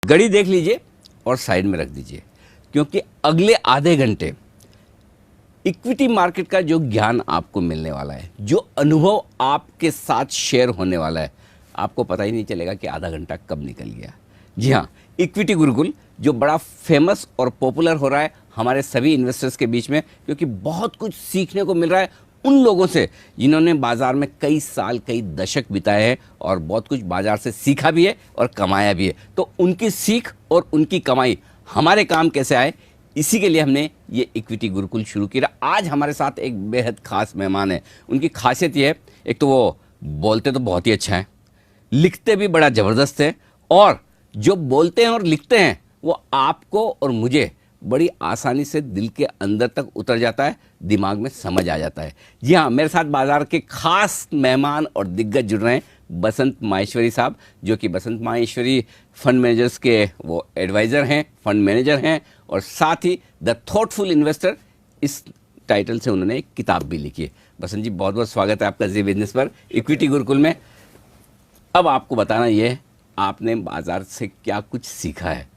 घड़ी देख लीजिए और साइड में रख दीजिए, क्योंकि अगले आधे घंटे इक्विटी मार्केट का जो ज्ञान आपको मिलने वाला है, जो अनुभव आपके साथ शेयर होने वाला है, आपको पता ही नहीं चलेगा कि आधा घंटा कब निकल गया। जी हाँ, इक्विटी गुरुकुल जो बड़ा फेमस और पॉपुलर हो रहा है हमारे सभी इन्वेस्टर्स के बीच में, क्योंकि बहुत कुछ सीखने को मिल रहा है उन लोगों से जिन्होंने बाजार में कई साल कई दशक बिताए हैं और बहुत कुछ बाजार से सीखा भी है और कमाया भी है। तो उनकी सीख और उनकी कमाई हमारे काम कैसे आए, इसी के लिए हमने ये इक्विटी गुरुकुल शुरू किया। आज हमारे साथ एक बेहद खास मेहमान है। उनकी खासियत ये है, एक तो वो बोलते तो बहुत ही अच्छा है, लिखते भी बड़ा ज़बरदस्त है, और जो बोलते हैं और लिखते हैं वो आपको और मुझे बड़ी आसानी से दिल के अंदर तक उतर जाता है, दिमाग में समझ आ जाता है। जी हाँ, मेरे साथ बाजार के खास मेहमान और दिग्गज जुड़ रहे हैं। बसंत माहेश्वरी साहब, जो कि बसंत माहेश्वरी फंड मैनेजर्स के वो एडवाइज़र हैं, फंड मैनेजर हैं, और साथ ही द थॉटफुल इन्वेस्टर, इस टाइटल से उन्होंने एक किताब भी लिखी है। बसंत जी, बहुत बहुत स्वागत है आपका जी बिजनेस पर, इक्विटी गुरुकुल में। अब आपको बताना ये है, आपने बाजार से क्या कुछ सीखा है।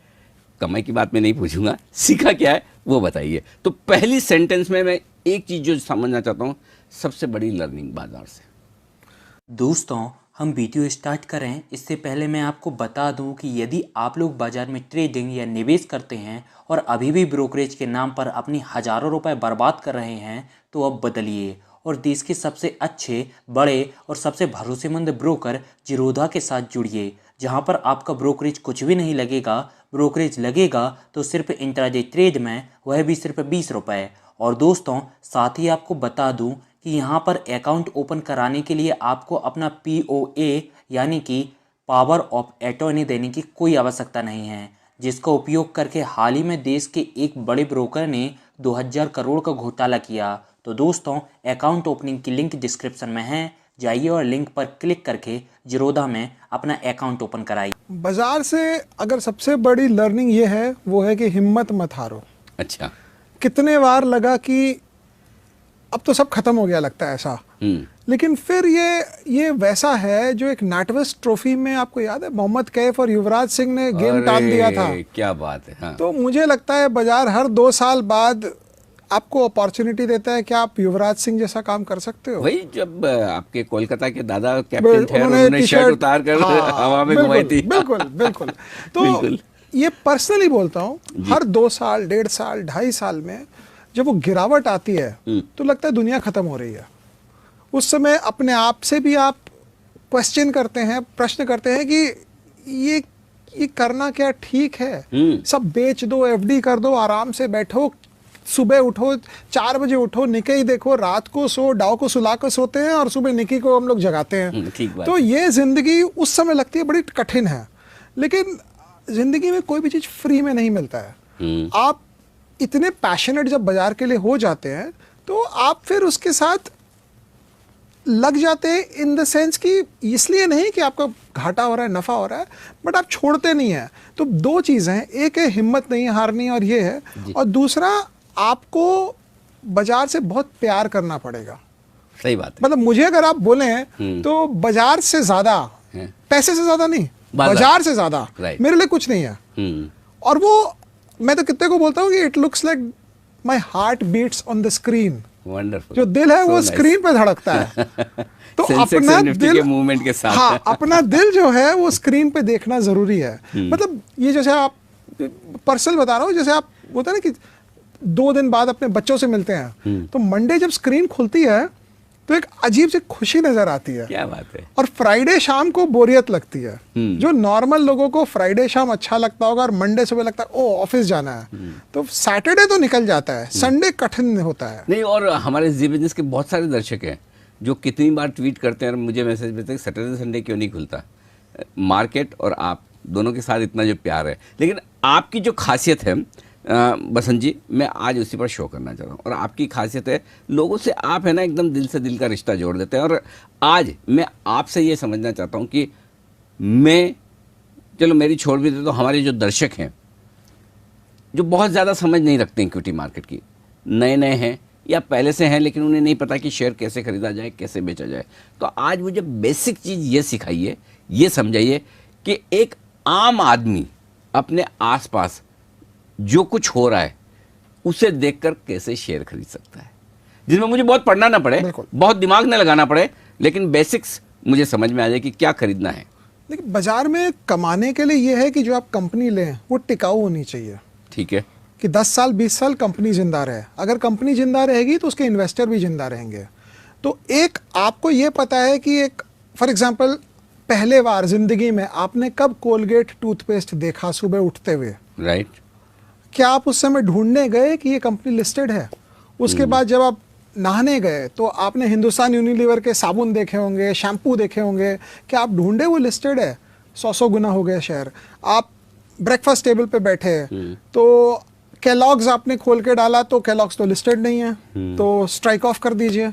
कमाई की बात मैं नहीं पूछूंगा, सीखा क्या है वो बताइए। तो पहली सेंटेंस में मैं एक चीज़ जो समझना चाहता हूँ, सबसे बड़ी लर्निंग बाजार से। दोस्तों, हम वीडियो स्टार्ट करें इससे पहले मैं आपको बता दूं कि यदि आप लोग बाजार में ट्रेडिंग या निवेश करते हैं और अभी भी ब्रोकरेज के नाम पर अपनी हज़ारों रुपए बर्बाद कर रहे हैं, तो अब बदलिए और देश के सबसे अच्छे, बड़े और सबसे भरोसेमंद ब्रोकर जिरोधा के साथ जुड़िए, जहां पर आपका ब्रोकरेज कुछ भी नहीं लगेगा। ब्रोकरेज लगेगा तो सिर्फ इंट्राडे ट्रेड में, वह भी सिर्फ 20 रुपये। और दोस्तों, साथ ही आपको बता दूं कि यहाँ पर अकाउंट ओपन कराने के लिए आपको अपना POA यानी कि पावर ऑफ अटॉर्नी देने की कोई आवश्यकता नहीं है, जिसका उपयोग करके हाल ही में देश के एक बड़े ब्रोकर ने 2000 करोड़ का घोटाला किया। तो दोस्तों, अकाउंट ओपनिंग की लिंक डिस्क्रिप्शन में है, जाइए और लिंक पर क्लिक करके जिरोधा में अपना अकाउंट ओपन कराइए। बाजार से अगर सबसे बड़ी लर्निंग ये है, वो है कि हिम्मत मत हारो। अच्छा, कितने बार लगा कि अब तो सब खत्म हो गया, लगता है ऐसा, लेकिन फिर ये वैसा है जो एक नाटवेस्ट ट्रॉफी में, आपको याद है, मोहम्मद कैफ और युवराज सिंह ने गेम टान दिया था। क्या बात है। हाँ। तो मुझे लगता है बाजार हर 2 साल बाद आपको अपॉर्चुनिटी देता है कि आप युवराज सिंह जैसा काम कर सकते हो। वही जब आपके कोलकाता के दादा कैप्टन थे, उन्होंने शर्ट उतार कर हवा में घुमाई थी। बिल्कुल बिल्कुल। तो ये पर्सनली बोलता हूँ, हर 2 साल, 1.5 साल, 2.5 साल में जब वो गिरावट आती है तो लगता है दुनिया खत्म हो रही है। उस समय अपने आप से भी आप क्वेश्चन करते हैं, प्रश्न करते हैं कि ये करना क्या ठीक है। सब बेच दो, FD कर दो, आराम से बैठो, सुबह उठो, 4 बजे उठो, निकी देखो, रात को सो, डाव को सुला कर सोते हैं और सुबह निकी को हम लोग जगाते हैं। तो ये जिंदगी उस समय लगती है बड़ी कठिन है, लेकिन जिंदगी में कोई भी चीज फ्री में नहीं मिलता है। आप इतने पैशनेट जब बाजार के लिए हो जाते हैं तो आप फिर उसके साथ लग जाते हैं, इन द सेंस कि इसलिए नहीं कि आपका घाटा हो रहा है, नफा हो रहा है, बट आप छोड़ते नहीं है। तो 2 चीजें हैं, एक है हिम्मत नहीं हारनी, और ये है, और दूसरा आपको बाजार से बहुत प्यार करना पड़ेगा। सही बात है। मतलब मुझे अगर आप बोले तो बाजार से ज्यादा, पैसे से ज्यादा नहीं, बाजार से ज्यादा मेरे लिए कुछ नहीं है। और वो मैं तो कितने को बोलता हूँ कि it looks like my heart beats on the screen. Wonderful. जो दिल है वो स्क्रीन पे धड़कता है। तो अपना दिल के मूवमेंट के साथ, हाँ, अपना दिल जो है वो स्क्रीन पे देखना जरूरी है। मतलब ये जैसे आप पर्सनल बता रहा हूँ, जैसे आप होता है ना कि 2 दिन बाद अपने बच्चों से मिलते हैं, तो मंडे जब स्क्रीन खुलती है तो एक अजीब सी खुशी नजर आती है। क्या बात है। और फ्राइडे शाम को बोरियत लगती है। जो नॉर्मल लोगों को फ्राइडे शाम अच्छा लगता होगा और मंडे सुबह लगता है ओ ऑफिस जाना है, तो सैटरडे तो निकल जाता है, संडे कठिन होता है। नहीं, और हमारे जी बिजनेस के बहुत सारे दर्शक हैं जो कितनी बार ट्वीट करते हैं और मुझे मैसेज भेजते हैं, सैटरडे संडे क्यों नहीं खुलता। मार्केट और आप दोनों के साथ इतना जो प्यार है, लेकिन आपकी जो खासियत है बसंत जी, मैं आज उसी पर शो करना चाह रहा हूँ। और आपकी खासियत है, लोगों से आप है ना एकदम दिल से दिल का रिश्ता जोड़ देते हैं। और आज मैं आपसे ये समझना चाहता हूँ कि मैं, चलो मेरी छोड़ भी दे, तो हमारे जो दर्शक हैं जो बहुत ज़्यादा समझ नहीं रखते इक्विटी मार्केट की, नए नए हैं या पहले से हैं, लेकिन उन्हें नहीं पता कि शेयर कैसे खरीदा जाए, कैसे बेचा जाए, तो आज मुझे बेसिक चीज़ ये सिखाइए, ये समझाइए कि एक आम आदमी अपने आसपास जो कुछ हो रहा है उसे देखकर कैसे शेयर खरीद सकता है, जिसमें मुझे बहुत पढ़ना ना पड़े, बिल्कुल। बहुत दिमाग न लगाना पड़े, लेकिन बेसिक्स मुझे समझ में आ जाए कि क्या खरीदना है। लेकिन बाजार में कमाने के लिए ये है कि जो आप कंपनी लें वो टिकाऊ होनी चाहिए, ठीक है, कि 10 साल 20 साल कंपनी जिंदा रहे। अगर कंपनी जिंदा रहेगी तो उसके इन्वेस्टर भी जिंदा रहेंगे। तो एक आपको ये पता है कि एक फॉर एग्जांपल पहले बार जिंदगी में आपने कब कोलगेट टूथपेस्ट देखा सुबह उठते हुए, राइट। क्या आप उस समय ढूंढने गए कि ये कंपनी लिस्टेड है? उसके बाद जब आप नहाने गए तो आपने हिंदुस्तान यूनिलीवर के साबुन देखे होंगे, शैम्पू देखे होंगे, क्या आप ढूंढे वो लिस्टेड है? 100 गुना हो गए शेयर। आप ब्रेकफास्ट टेबल पे बैठे तो केलॉग्स आपने खोल के डाला तो केलॉग्स तो लिस्टेड नहीं है, तो स्ट्राइक ऑफ कर दीजिए।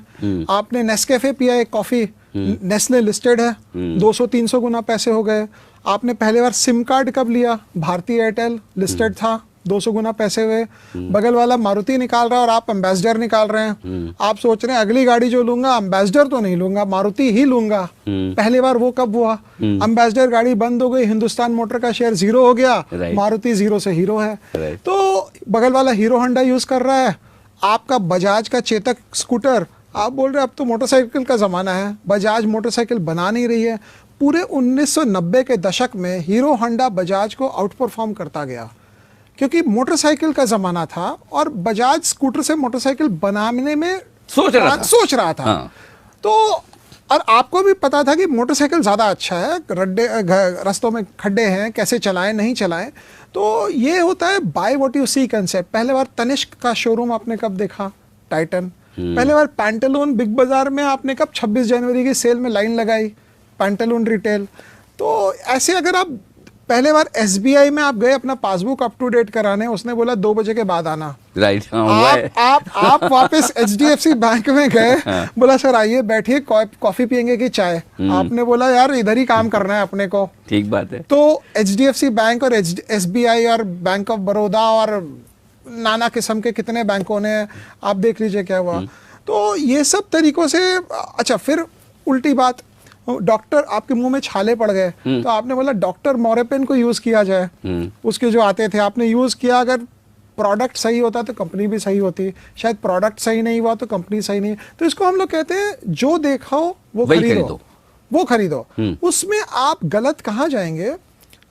आपने नेस्कैफे पिया एक कॉफी, नेस्ले लिस्टेड है, 200-300 गुना पैसे हो गए। आपने पहले बार सिम कार्ड कब लिया? भारतीय एयरटेल लिस्टेड था, 200 गुना पैसे हुए। बगल वाला मारुति निकाल रहा है और आप एम्बेसडर निकाल रहे हैं। आप सोच रहे हैं अगली गाड़ी जो लूंगा एम्बेसडर तो नहीं लूंगा, मारुति ही लूंगा। पहली बार वो कब हुआ? एम्बेसडर गाड़ी बंद हो गई, हिंदुस्तान मोटर का शेयर 0 हो गया, मारुति 0 से हीरो है। तो बगल वाला हीरो होंडा यूज कर रहा है, आपका बजाज का चेतक स्कूटर, आप बोल रहे हैं अब तो मोटरसाइकिल का जमाना है, बजाज मोटरसाइकिल बना नहीं रही है। पूरे 1990 के दशक में हीरो होंडा बजाज को आउट परफॉर्म करता गया क्योंकि मोटरसाइकिल का जमाना था और बजाज स्कूटर से मोटरसाइकिल बनाने में सोच रहा था। हाँ। तो और आपको भी पता था कि मोटरसाइकिल ज़्यादा अच्छा है, रास्तों में खड्डे हैं, कैसे चलाएं नहीं चलाएं। तो ये होता है by what you see concept. पहले बार तनिष्क का शोरूम आपने कब देखा? टाइटन। पहले बार पैंटालून बिग बाजार में आपने कब 26 जनवरी की सेल में लाइन लगाई? Pantaloon retail. तो ऐसे अगर आप पहले बार SBI में आप गए अपना पासबुक अप टू डेट कराने, उसने बोला 2 बजे के बाद आना, राइट। आप वापस HDFC बैंक में गए, बोला सर आइए बैठिए, कॉफी पियेंगे कि चाय? आपने बोला यार इधर ही काम करना है अपने को। ठीक बात है। तो HDFC बैंक और SBI और बैंक ऑफ बड़ौदा और नाना किस्म के कितने बैंकों ने, आप देख लीजिए क्या हुआ। तो ये सब तरीकों से। अच्छा, फिर उल्टी बात, डॉक्टर आपके मुंह में छाले पड़ गए तो आपने बोला डॉक्टर मोरेपेन को यूज किया जाए। उसके जो आते थे आपने यूज किया, अगर प्रोडक्ट सही होता तो कंपनी भी सही होती, शायद प्रोडक्ट सही नहीं हुआ तो कंपनी सही नहीं। तो इसको हम लोग कहते हैं जो देखा हो वो खरीदो, वो खरीदो। उसमें आप गलत कहाँ जाएंगे?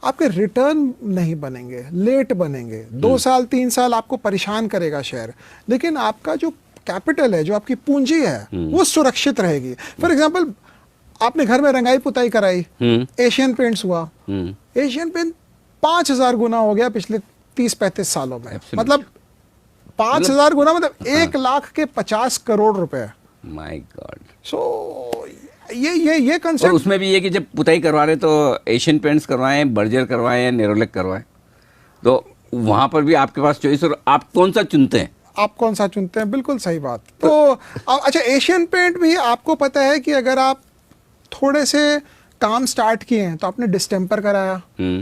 आपके रिटर्न नहीं बनेंगे, लेट बनेंगे, 2 साल 3 साल आपको परेशान करेगा शेयर, लेकिन आपका जो कैपिटल है, जो आपकी पूंजी है, वो सुरक्षित रहेगी। फॉर एग्जाम्पल आपने घर में रंगाई पुताई कराई, एशियन पेंट्स हुआ, एशियन पेंट 5000 गुना हो गया पिछले 30-35 सालों में। मतलब 5000 गुना, मतलब 1 लाख के 50 करोड़ रुपए। My God. सो ये कंसेप्ट। और उसमें भी ये कि जब पुताई करवा रहे तो एशियन पेंट्स करवाएं, बर्जर करवाएं या नेरोलेक करवाएं, तो वहां पर भी आपके पास चॉइस, और आप कौन सा चुनते हैं? आप कौन सा चुनते हैं, बिल्कुल सही बात। तो अच्छा, एशियन पेंट भी आपको पता है कि अगर आप थोड़े से काम स्टार्ट किए हैं तो आपने डिस्टेम्पर कराया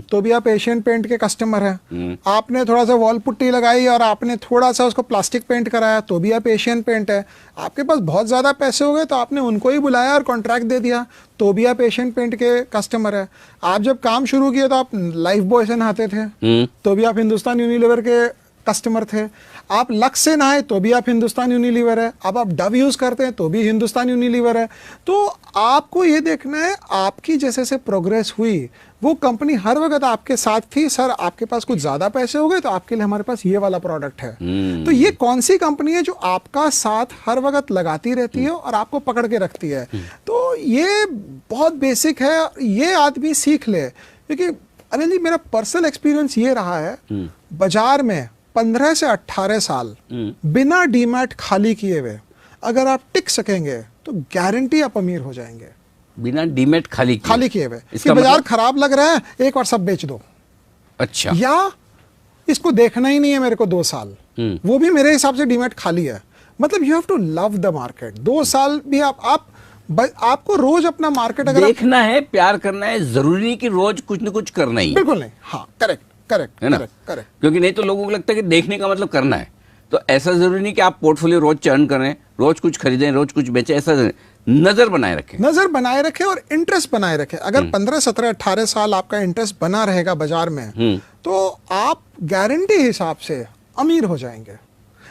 तो भी आप एशियन पेंट के कस्टमर हैं। आपने थोड़ा सा वॉल पुट्टी लगाई और आपने थोड़ा सा उसको प्लास्टिक पेंट कराया तो भी आप एशियन पेंट है। आपके पास बहुत ज़्यादा पैसे हो गए तो आपने उनको ही बुलाया और कॉन्ट्रैक्ट दे दिया तो भी आप एशियन पेंट के कस्टमर है। आप जब काम शुरू किए तो आप लाइफ बॉय से नहाते थे तो भी आप हिंदुस्तान यूनिलीवर के कस्टमर थे। आप लक्स से नहाए तो भी आप हिंदुस्तान यूनिलीवर है। अब आप डव यूज करते हैं तो भी हिंदुस्तान यूनिलीवर है। तो आपको ये देखना है आपकी जैसे से प्रोग्रेस हुई वो कंपनी हर वक्त आपके साथ थी। सर आपके पास कुछ ज्यादा पैसे हो गए तो आपके लिए हमारे पास ये वाला प्रोडक्ट है। तो ये कौन सी कंपनी है जो आपका साथ हर वक्त लगाती रहती है और आपको पकड़ के रखती है। तो ये बहुत बेसिक है, ये आदमी सीख ले। क्योंकि अनिल जी मेरा पर्सनल एक्सपीरियंस ये रहा है, बाजार में 15 से 18 साल बिना डीमैट खाली किए हुए अगर आप टिक सकेंगे तो गारंटी आप अमीर हो जाएंगे। बिना डीमैट खाली किए हुए कि बाजार खराब लग रहा है एक बार सब बेच दो। अच्छा, या इसको देखना ही नहीं है मेरे को 2 साल, वो भी मेरे हिसाब से डीमैट खाली है। मतलब you have to love the market. 2 साल भी आपको रोज अपना मार्केट अगर देखना है, प्यार करना है, जरूरी नहीं कि रोज कुछ न कुछ करना ही। बिल्कुल नहीं। हाँ, करेक्ट है ना, करेक्ट। क्योंकि नहीं तो लोगों को लगता है कि देखने का मतलब करना है। तो ऐसा जरूरी नहीं कि आप पोर्टफोलियो रोज चर्न करें, रोज कुछ खरीदें, रोज कुछ बेचें, ऐसा नजर बनाए रखें। नजर बनाए रखे और इंटरेस्ट बनाए रखे। अगर 15, 17, 18 साल आपका इंटरेस्ट बना रहेगा बाजार में, तो आप गारंटी हिसाब से अमीर हो जाएंगे।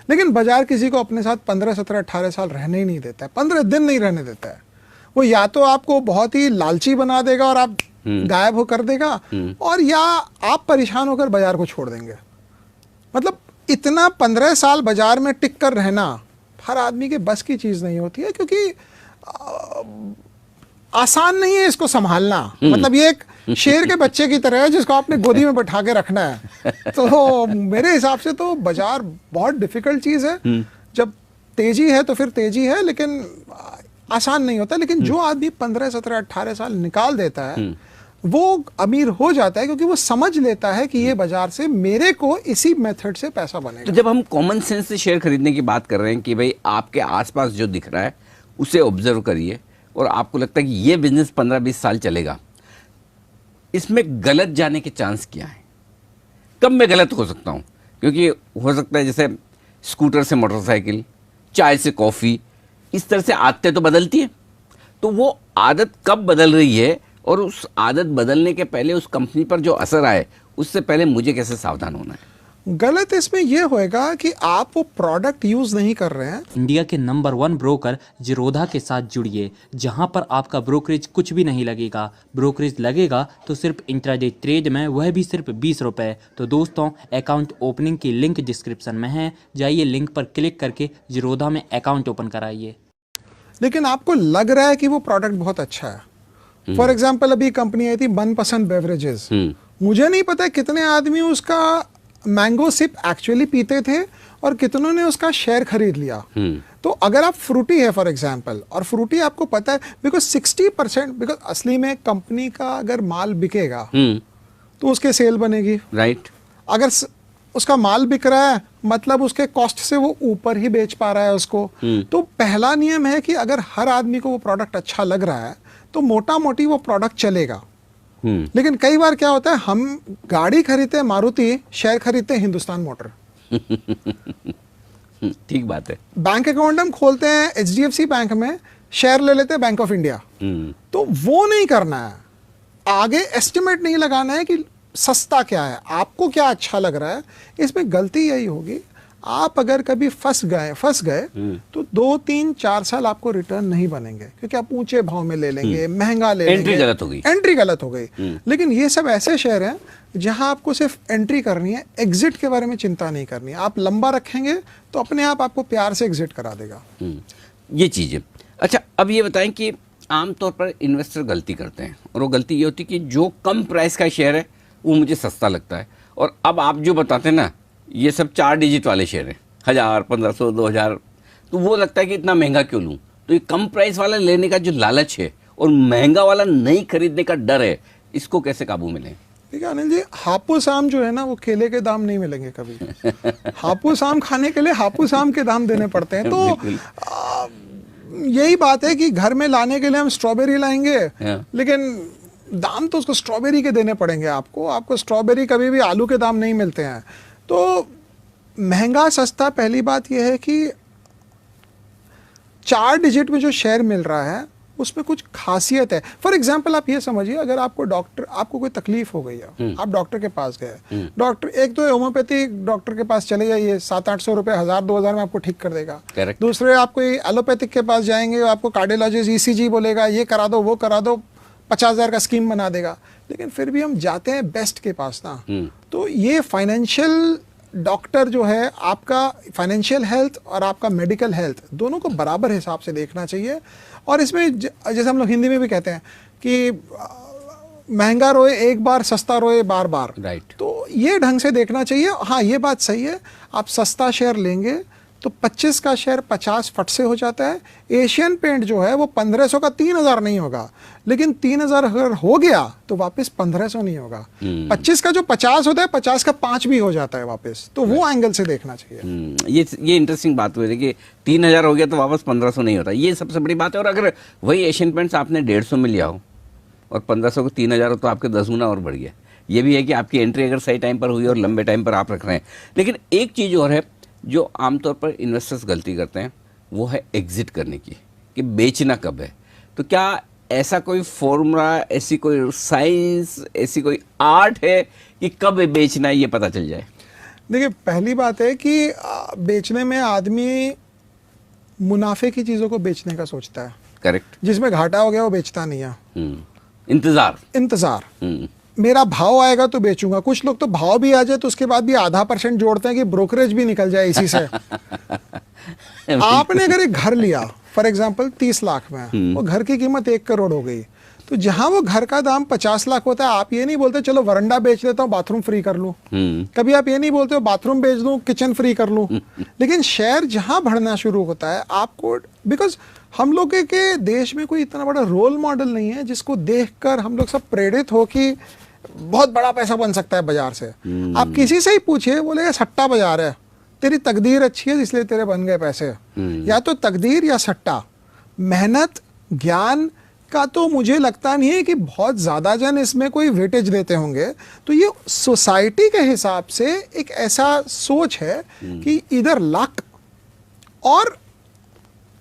लेकिन बाजार किसी को अपने साथ 15, 17, 18 साल रहने ही नहीं देता है, 15 दिन नहीं रहने देता है। वो या तो आपको बहुत ही लालची बना देगा और आप गायब हो कर देगा, और या आप परेशान होकर बाजार को छोड़ देंगे। मतलब इतना 15 साल बाजार में टिक कर रहना हर आदमी के बस की चीज नहीं होती है, क्योंकि आसान नहीं है इसको संभालना। मतलब ये एक शेर के बच्चे की तरह है जिसको आपने गोदी में बैठा के रखना है। तो मेरे हिसाब से तो बाजार बहुत डिफिकल्ट चीज है। जब तेजी है तो फिर तेजी है, लेकिन आसान नहीं होता। लेकिन जो आदमी 15, 17, 18 साल निकाल देता है वो अमीर हो जाता है, क्योंकि वो समझ लेता है कि ये बाजार से मेरे को इसी मेथड से पैसा बनेगा। तो जब हम कॉमन सेंस से शेयर खरीदने की बात कर रहे हैं कि भाई आपके आसपास जो दिख रहा है उसे ऑब्जर्व करिए, और आपको लगता है कि ये बिजनेस 15-20 साल चलेगा, इसमें गलत जाने के चांस क्या है? कब मैं गलत हो सकता हूँ? क्योंकि हो सकता है जैसे स्कूटर से मोटरसाइकिल, चाय से कॉफ़ी, इस तरह से आदतें तो बदलती है। तो वो आदत कब बदल रही है, और उस आदत बदलने के पहले उस कंपनी पर जो असर आए उससे पहले मुझे कैसे सावधान होना है? गलत इसमें यह होएगा कि आप वो प्रोडक्ट यूज नहीं कर रहे हैं। इंडिया के नंबर 1 ब्रोकर जीरोधा के साथ जुड़िए, जहां पर आपका ब्रोकरेज कुछ भी नहीं लगेगा। ब्रोकरेज लगेगा तो सिर्फ इंट्राडे ट्रेड में, वह भी सिर्फ 20 रुपये। तो दोस्तों, अकाउंट ओपनिंग की लिंक डिस्क्रिप्शन में है, जाइए लिंक पर क्लिक करके जीरोधा में अकाउंट ओपन कराइए। लेकिन आपको लग रहा है कि वो प्रोडक्ट बहुत अच्छा है। फॉर एग्जाम्पल अभी कंपनी आई थी मनपसंद बेवरेजेस, मुझे नहीं पता कितने आदमी उसका मैंगो सिप एक्चुअली पीते थे और कितनों ने उसका शेयर खरीद लिया। तो अगर आप फ्रूटी है फॉर एग्जांपल, और फ्रूटी आपको पता है बिकॉज 60%, बिकॉज असली में कंपनी का अगर माल बिकेगा तो उसके सेल बनेगी, राइट। अगर उसका माल बिक रहा है मतलब उसके कॉस्ट से वो ऊपर ही बेच पा रहा है उसको। तो पहला नियम है कि अगर हर आदमी को वो प्रोडक्ट अच्छा लग रहा है तो मोटा मोटी वो प्रोडक्ट चलेगा। लेकिन कई बार क्या होता है, हम गाड़ी खरीदते हैं मारुति, शेयर खरीदते हैं हिंदुस्तान मोटर। ठीक बात है। बैंक अकाउंट हम खोलते हैं HDFC बैंक में, शेयर ले लेते हैं बैंक ऑफ इंडिया। तो वो नहीं करना है। आगे एस्टिमेट नहीं लगाना है कि सस्ता क्या है, आपको क्या अच्छा लग रहा है। इसमें गलती यही होगी, आप अगर कभी फंस गए तो 2, 3, 4 साल आपको रिटर्न नहीं बनेंगे, क्योंकि आप ऊंचे भाव में ले लेंगे, महंगा ले लेंगे, एंट्री गलत हो गई। लेकिन ये सब ऐसे शेयर हैं जहां आपको सिर्फ एंट्री करनी है, एग्जिट के बारे में चिंता नहीं करनी है। आप लंबा रखेंगे तो अपने आप आपको प्यार से एग्जिट करा देगा। ये चीज़ है। अच्छा, अब ये बताएं कि आमतौर पर इन्वेस्टर गलती करते हैं, और वो गलती ये होती है कि जो कम प्राइस का शेयर है वो मुझे सस्ता लगता है। और अब आप जो बताते हैं ना, ये सब 4 डिजिट वाले शेयर हैं, 1000, 1500, 2000, तो वो लगता है कि इतना महंगा क्यों लूँ। तो ये कम प्राइस वाला लेने का जो लालच है और महंगा वाला नहीं खरीदने का डर है, इसको कैसे काबू में लें? ठीक है अनिल जी, हापुस आम जो है ना वो केले के दाम नहीं मिलेंगे कभी। हापुस आम खाने के लिए हापुस आम के दाम देने पड़ते हैं। तो यही बात है कि घर में लाने के लिए हम स्ट्रॉबेरी लाएंगे, लेकिन दाम तो उसको स्ट्रॉबेरी के देने पड़ेंगे। आपको स्ट्रॉबेरी कभी भी आलू के दाम नहीं मिलते हैं। तो महंगा सस्ता, पहली बात यह है कि 4 डिजिट में जो शेयर मिल रहा है उसमें कुछ खासियत है। फॉर एग्जाम्पल आप ये समझिए, अगर आपको कोई तकलीफ हो गई है, आप डॉक्टर के पास गए, डॉक्टर एक तो होम्योपैथिक डॉक्टर के पास चले जाइए, 700-800 रुपये, 1000-2000 में आपको ठीक कर देगा। दूसरे आप कोई एलोपैथिक के पास जाएंगे, आपको कार्डियोलॉजिस्ट ECG बोलेगा, ये करा दो वो करा दो, 50,000 का स्कीम बना देगा। लेकिन फिर भी हम जाते हैं बेस्ट के पास ना। तो ये फाइनेंशियल डॉक्टर जो है, आपका फाइनेंशियल हेल्थ और आपका मेडिकल हेल्थ दोनों को बराबर हिसाब से देखना चाहिए। और इसमें जैसे हम लोग हिंदी में भी कहते हैं कि महंगा रोए एक बार, सस्ता रोए बार बार। राइट। तो ये ढंग से देखना चाहिए। हाँ, ये बात सही है, आप सस्ता शेयर लेंगे तो 25 का शेयर 50 फट से हो जाता है। एशियन पेंट जो है वो 1500 का 3000 नहीं होगा, लेकिन 3000 अगर हो गया तो वापस 1500 नहीं होगा। 25 का जो 50 होता है, 50 का 5 भी हो जाता है वापस। तो वो एंगल से देखना चाहिए। ये इंटरेस्टिंग बात हुई कि 3000 हो गया तो वापस 1500 नहीं होता, ये सबसे बड़ी बात है। और अगर वही एशियन पेंट्स आपने 150 में लिया हो और 1500 को 3000 हो तो आपके 10 गुना और बढ़ गया। ये भी है कि आपकी एंट्री अगर सही टाइम पर हुई और लंबे टाइम पर आप रख रहे हैं। लेकिन एक चीज़ और है जो आमतौर पर इन्वेस्टर्स गलती करते हैं, वो है एग्जिट करने की। कि बेचना कब है। तो क्या ऐसा कोई फॉर्मूला, ऐसी कोई साइंस, ऐसी कोई आर्ट है कि कब बेचना है ये पता चल जाए? देखिए, पहली बात है कि बेचने में आदमी मुनाफे की चीज़ों को बेचने का सोचता है। करेक्ट। जिसमें घाटा हो गया वो बेचता नहीं है। इंतजार। मेरा भाव आएगा तो बेचूंगा। कुछ लोग तो भाव भी आ जाए तो उसके बाद भी ½ % जोड़ते हैं कि ब्रोकरेज भी निकल जाए इसी से। आपने अगर एक घर लिया फॉर एग्जांपल 30 लाख में, वो घर की कीमत 1 करोड़ हो गई, तो जहां वो घर का दाम 50 लाख होता है, आप ये नहीं बोलते चलो वरंडा बेच लेता हूँ बाथरूम फ्री कर लूं। कभी आप ये नहीं बोलते हो बाथरूम बेच दूं किचन फ्री कर लूं। लेकिन शेयर जहां बढ़ना शुरू होता है आपको, बिकॉज हम लोग के देश में कोई इतना बड़ा रोल मॉडल नहीं है जिसको देखकर हम लोग सब प्रेरित हो कि बहुत बड़ा पैसा बन सकता है बाजार से। आप किसी से ही पूछिए, बोलेगा सट्टा बाजार है, तेरी तकदीर अच्छी है इसलिए तेरे बन गए पैसे। या तो तकदीर या सट्टा। मेहनत ज्ञान का तो मुझे लगता नहीं है कि बहुत ज्यादा जन इसमें कोई वेटेज देते होंगे। तो ये सोसाइटी के हिसाब से एक ऐसा सोच है कि इधर लक और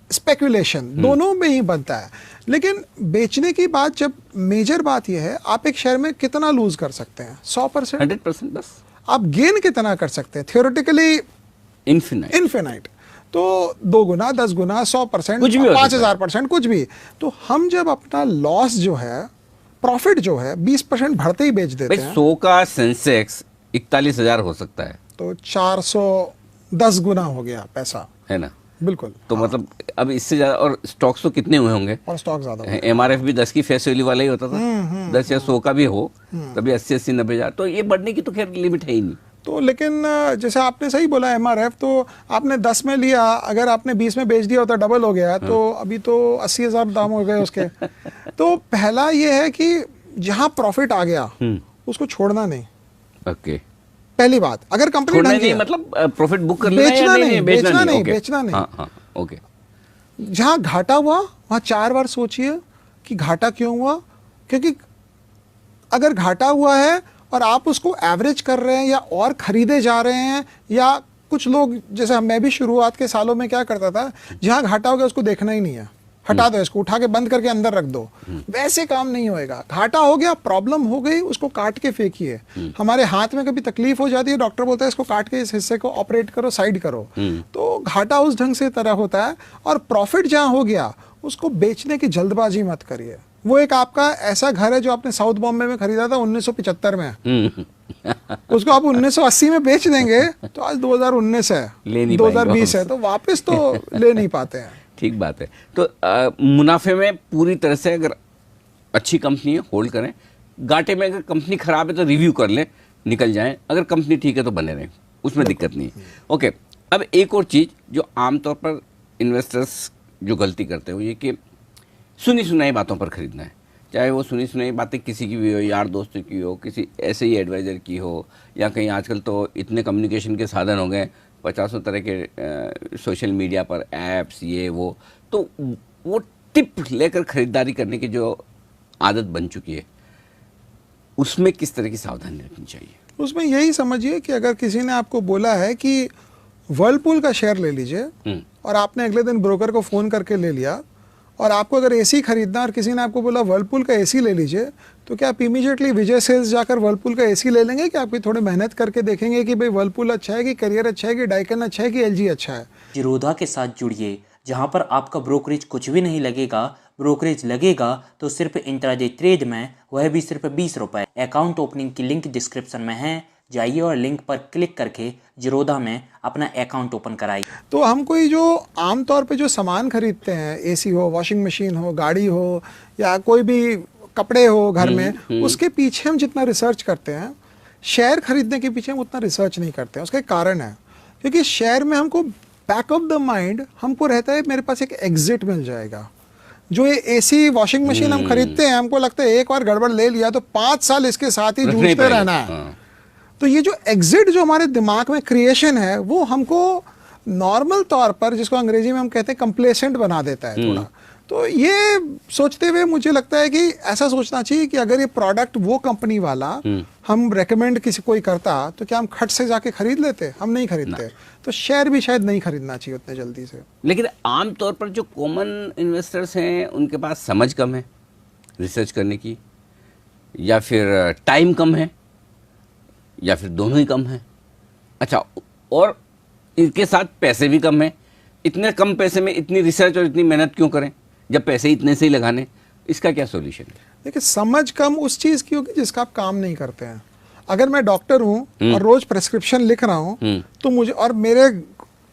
स्पेकुलेशन दोनों में ही बनता है। लेकिन बेचने की बात, जब मेजर बात यह है आप एक शेयर में कितना लूज कर सकते हैं? 100%, 100% बस। आप गेन कितना कर सकते हैं? Theoretically infinite. तो 2 गुना, 10 गुना, 100%, 5000%, कुछ भी। तो हम जब अपना लॉस जो है, प्रॉफिट जो है 20% बढ़ते ही बेच देते हैं। 100 का सेंसेक्स 41,000 हो सकता है, तो 410 गुना हो गया पैसा, है ना? बिल्कुल। तो मतलब अब इससे ज्यादा। और स्टॉक्स तो कितने हुए होंगे? और स्टॉक ज्यादा, MRF भी 10 की फेस वैल्यू वाला ही होता था। 10 या 100 का भी हो तभी 80-80, 90,000। तो ये बढ़ने की तो खैर लिमिट है ही नहीं। तो लेकिन जैसे आपने सही बोला MRF, तो आपने 10 में लिया, अगर आपने 20 में बेच दिया होता डबल हो गया। तो अभी तो 80,000 दाम हो गए उसके। तो पहला ये है कि जहां प्रॉफिट आ गया उसको छोड़ना नहीं। ओके। पहली बात, अगर कंपनी ढंग की है, मतलब प्रॉफिट बुक कर लेना है बेचना या नहीं, बेचना नहीं, ओके। बेचना नहीं। हाँ, ओके। जहां घाटा हुआ वहां 4 बार सोचिए कि घाटा क्यों हुआ। क्योंकि अगर घाटा हुआ है और आप उसको एवरेज कर रहे हैं या और खरीदे जा रहे हैं, या कुछ लोग जैसे मैं भी शुरुआत के सालों में क्या करता था, जहां घाटा हो गया उसको देखना ही नहीं है, हटा दो इसको, उठा के बंद करके अंदर रख दो। वैसे काम नहीं होएगा। घाटा हो गया, प्रॉब्लम हो गई, उसको काट के फेंकिए। हमारे हाथ में कभी तकलीफ हो जाती है, डॉक्टर बोलता है इसको काट के इस हिस्से को ऑपरेट करो, साइड करो। तो घाटा उस ढंग से तरह होता है। और प्रॉफिट जहां हो गया उसको बेचने की जल्दबाजी मत करिए। वो एक आपका ऐसा घर है जो आपने साउथ बॉम्बे में खरीदा था 1975 में, उसको आप 1980 में बेच देंगे तो आज 2019 है, 2020 है, तो वापस तो ले नहीं पाते हैं। ठीक बात है। तो मुनाफे में पूरी तरह से अगर अच्छी कंपनी है होल्ड करें, घाटे में अगर कंपनी खराब है तो रिव्यू कर लें, निकल जाएं, अगर कंपनी ठीक है तो बने रहें, उसमें दिक्कत नहीं। ओके। अब एक और चीज़ जो आमतौर पर इन्वेस्टर्स जो गलती करते हैं वो ये कि सुनी सुनाई बातों पर खरीदना है। चाहे वो सुनी सुनाई बातें किसी की भी हो, यार दोस्तों की हो, किसी ऐसे ही एडवाइज़र की हो, या कहीं आजकल तो इतने कम्युनिकेशन के साधन हो गए, 50 तरह के सोशल मीडिया पर ऐप्स, ये वो। तो वो टिप लेकर खरीदारी करने की जो आदत बन चुकी है, उसमें किस तरह की सावधानी रखनी चाहिए? उसमें यही समझिए कि अगर किसी ने आपको बोला है कि वर्लपूल का शेयर ले लीजिए और आपने अगले दिन ब्रोकर को फ़ोन करके ले लिया, और आपको अगर एसी खरीदना और किसी ने आपको बोला वर्लपूल का एसी ले लीजिए, तो क्या आप इमीडिएटली विजय सेल्स जाकर वर्लपूल का एसी ले लेंगे? कि आप थोड़ी मेहनत करके देखेंगे कि भाई वर्लपूल अच्छा है, कि करियर अच्छा है, कि डाइकन अच्छा है, कि LG अच्छा है? जीरोधा के साथ जुड़िए, जहां पर आपका ब्रोकरेज कुछ भी नहीं लगेगा। ब्रोकरेज लगेगा तो सिर्फ इंट्राडे ट्रेड में, वह भी सिर्फ 20 रुपए। अकाउंट ओपनिंग की लिंक डिस्क्रिप्शन में है, जाइए और लिंक पर क्लिक करके जीरोधा में अपना अकाउंट ओपन कराइए। तो हम कोई जो आमतौर पे जो सामान खरीदते हैं, एसी हो, वॉशिंग मशीन हो, गाड़ी हो, या कोई भी कपड़े हो घर में, उसके पीछे हम जितना रिसर्च करते हैं, शेयर खरीदने के पीछे हम उतना रिसर्च नहीं करते हैं। उसका एक कारण है, क्योंकि शेयर में हमको बैक ऑफ द माइंड हमको रहता है मेरे पास एक एग्जिट मिल जाएगा। जो ये एसी वॉशिंग मशीन हम खरीदते हैं, हमको लगता है एक बार गड़बड़ ले लिया तो 5 साल इसके साथ ही जूझते रहना है। तो ये जो एग्जिट जो हमारे दिमाग में क्रिएशन है, वो हमको नॉर्मल तौर पर, जिसको अंग्रेजी में हम कहते हैं कंप्लेसेंट बना देता है थोड़ा। तो ये सोचते हुए मुझे लगता है कि ऐसा सोचना चाहिए कि अगर ये प्रोडक्ट वो कंपनी वाला हम रेकमेंड किसी कोई करता तो क्या हम खट से जाके खरीद लेते? हम नहीं खरीदते। तो शेयर भी शायद नहीं खरीदना चाहिए उतने जल्दी से। लेकिन आमतौर पर जो कॉमन इन्वेस्टर्स हैं उनके पास समझ कम है रिसर्च करने की, या फिर टाइम कम है, या फिर दोनों ही कम है। अच्छा, और इनके साथ पैसे भी कम है। इतने कम पैसे में इतनी रिसर्च और इतनी मेहनत क्यों करें जब पैसे इतने से ही लगाने? इसका क्या सॉल्यूशन है? देखिए, समझ कम उस चीज की होगी जिसका आप काम नहीं करते हैं। अगर मैं डॉक्टर हूं और रोज प्रेस्क्रिप्शन लिख रहा हूं तो मुझे, और मेरे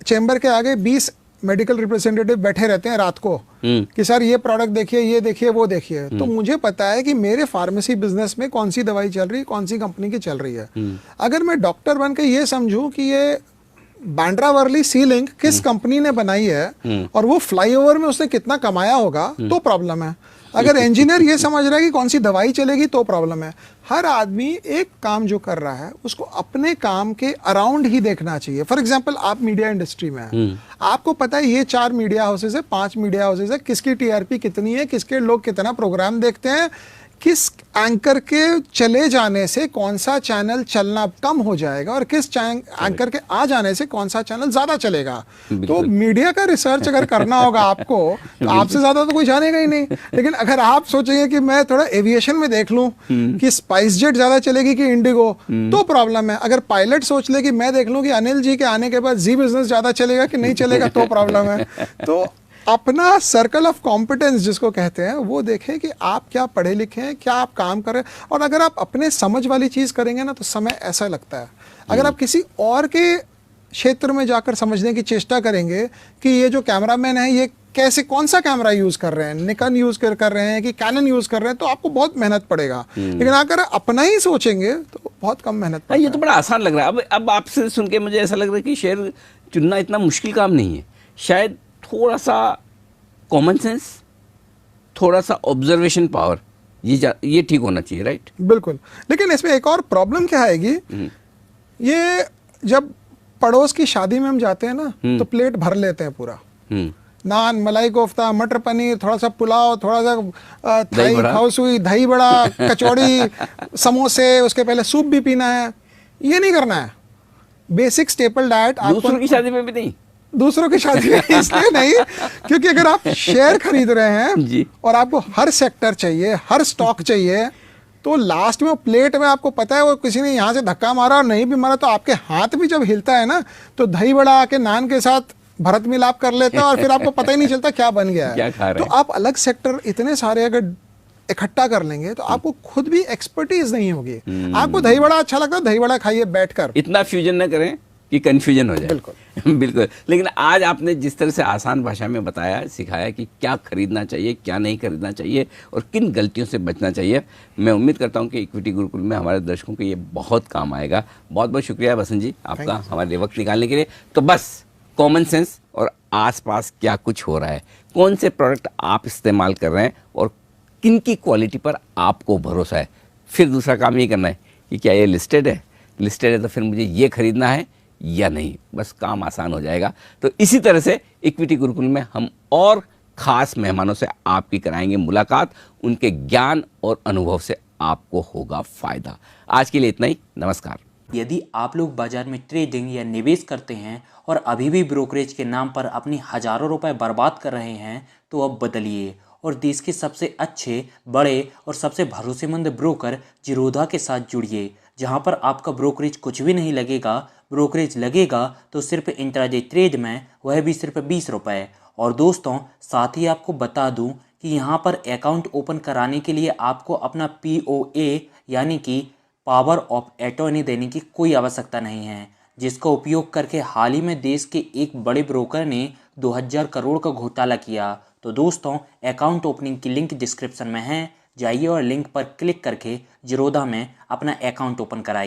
चेंबर के आगे 20 मेडिकल रिप्रेजेंटेटिव बैठे रहते हैं रात को कि सर ये प्रोडक्ट देखिए, ये देखिए, वो देखिए, तो मुझे पता है कि मेरे फार्मेसी बिजनेस में कौन सी दवाई चल रही है, कौन सी कंपनी की चल रही है। अगर मैं डॉक्टर बन के ये समझूं कि ये बांद्रा वर्ली सी लिंक किस कंपनी ने बनाई है और वो फ्लाईओवर में उसने कितना कमाया होगा, तो प्रॉब्लम है। अगर इंजीनियर ये समझ रहा है कि कौन सी दवाई चलेगी, तो प्रॉब्लम है। हर आदमी एक काम जो कर रहा है उसको अपने काम के अराउंड ही देखना चाहिए। फॉर एग्जांपल, आप मीडिया इंडस्ट्री में हैं, आपको पता है ये 4 मीडिया हाउसेज है, 5 मीडिया हाउसेज है, किसकी टीआरपी कितनी है, किसके लोग कितना प्रोग्राम देखते हैं, किस एंकर के चले जाने से कौन सा चैनल चलना कम हो जाएगा और किस एंकर के आ जाने से कौन सा चैनल ज्यादा चलेगा। तो मीडिया का रिसर्च अगर करना होगा आपको, तो आपसे ज्यादा तो कोई जानेगा ही नहीं। लेकिन अगर आप सोचेंगे कि मैं थोड़ा एविएशन में देख लूं कि स्पाइस जेट ज्यादा चलेगी कि इंडिगो, तो प्रॉब्लम है। अगर पायलट सोच ले कि मैं देख लूं कि अनिल जी के आने के बाद जी बिजनेस ज्यादा चलेगा कि नहीं चलेगा, तो प्रॉब्लम है। तो अपना सर्कल ऑफ कॉम्पिटेंस जिसको कहते हैं वो देखें कि आप क्या पढ़े लिखे हैं, क्या आप काम कर रहे हैं। और अगर आप अपने समझ वाली चीज़ करेंगे ना तो समय ऐसा लगता है। अगर आप किसी और के क्षेत्र में जाकर समझने की चेष्टा करेंगे कि ये जो कैमरामैन है ये कैसे, कौन सा कैमरा यूज कर रहे हैं, निकॉन यूज कर रहे हैं कि कैनन यूज कर रहे हैं, तो आपको बहुत मेहनत पड़ेगा। लेकिन अगर अपना ही सोचेंगे तो बहुत कम मेहनत पड़ेगा। ये तो बड़ा आसान लग रहा है। अब आपसे सुन के मुझे ऐसा लग रहा है कि शेयर चुनना इतना मुश्किल काम नहीं है। शायद थोड़ा सा कॉमन सेंस, थोड़ा सा ऑब्जर्वेशन पावर, ये ठीक होना चाहिए, राइट? बिल्कुल। लेकिन इसमें एक और प्रॉब्लम क्या आएगी, ये जब पड़ोस की शादी में हम जाते हैं ना तो प्लेट भर लेते हैं पूरा, नान, मलाई कोफ्ता, मटर पनीर, थोड़ा सा पुलाव, थोड़ा सा थाई खाओसुई, दही बड़ा, कचौड़ी, समोसे, उसके पहले सूप भी पीना है। ये नहीं करना है। बेसिक स्टेपल डाइट दूसरों की शादी में भी नहीं, दूसरों की शादी में इसलिए नहीं क्योंकि अगर आप शेयर खरीद रहे हैं और आपको हर सेक्टर चाहिए, हर स्टॉक चाहिए, तो लास्ट में प्लेट में आपको पता है वो किसी ने यहाँ से धक्का मारा और नहीं भी मारा तो आपके हाथ भी जब हिलता है ना तो दही बड़ा आके नान के साथ भरत मिलाप कर लेता है और फिर आपको पता ही नहीं चलता क्या बन गया है। तो आप अलग सेक्टर इतने सारे अगर इकट्ठा कर लेंगे तो आपको खुद भी एक्सपर्टीज नहीं होगी। आपको दही बड़ा अच्छा लगता है, दही बड़ा खाइए बैठकर, इतना फ्यूजन न करें कि कंफ्यूजन हो जाए। बिल्कुल बिल्कुल। लेकिन आज आपने जिस तरह से आसान भाषा में बताया, सिखाया कि क्या खरीदना चाहिए, क्या नहीं खरीदना चाहिए और किन गलतियों से बचना चाहिए, मैं उम्मीद करता हूं कि इक्विटी गुरुकुल में हमारे दर्शकों को ये बहुत काम आएगा। बहुत बहुत शुक्रिया बसंत जी आपका हमारे लिए वक्त निकालने के लिए। तो बस कॉमन सेंस और आसपास क्या कुछ हो रहा है, कौन से प्रोडक्ट आप इस्तेमाल कर रहे हैं और किन की क्वालिटी पर आपको भरोसा है। फिर दूसरा काम ये करना है कि क्या ये लिस्टेड है तो फिर मुझे ये खरीदना है या नहीं, बस काम आसान हो जाएगा। तो इसी तरह से इक्विटी गुरुकुल में हम और खास मेहमानों से आपकी कराएंगे मुलाकात, उनके ज्ञान और अनुभव से आपको होगा फायदा। आज के लिए इतना ही, नमस्कार। यदि आप लोग बाजार में ट्रेडिंग या निवेश करते हैं और अभी भी ब्रोकरेज के नाम पर अपनी हजारों रुपए बर्बाद कर रहे हैं तो अब बदलिए और देश के सबसे अच्छे, बड़े और सबसे भरोसेमंद ब्रोकर जिरोधा के साथ जुड़िए, जहां पर आपका ब्रोकरेज कुछ भी नहीं लगेगा। ब्रोकरेज लगेगा तो सिर्फ इंट्राडे ट्रेड में, वह भी सिर्फ 20 रुपये। और दोस्तों, साथ ही आपको बता दूं कि यहाँ पर अकाउंट ओपन कराने के लिए आपको अपना POA यानी कि पावर ऑफ अटॉर्नी देने की कोई आवश्यकता नहीं है, जिसका उपयोग करके हाल ही में देश के एक बड़े ब्रोकर ने 2000 करोड़ का घोटाला किया। तो दोस्तों, अकाउंट ओपनिंग की लिंक डिस्क्रिप्शन में है, जाइए और लिंक पर क्लिक करके जिरोधा में अपना अकाउंट ओपन कराइए।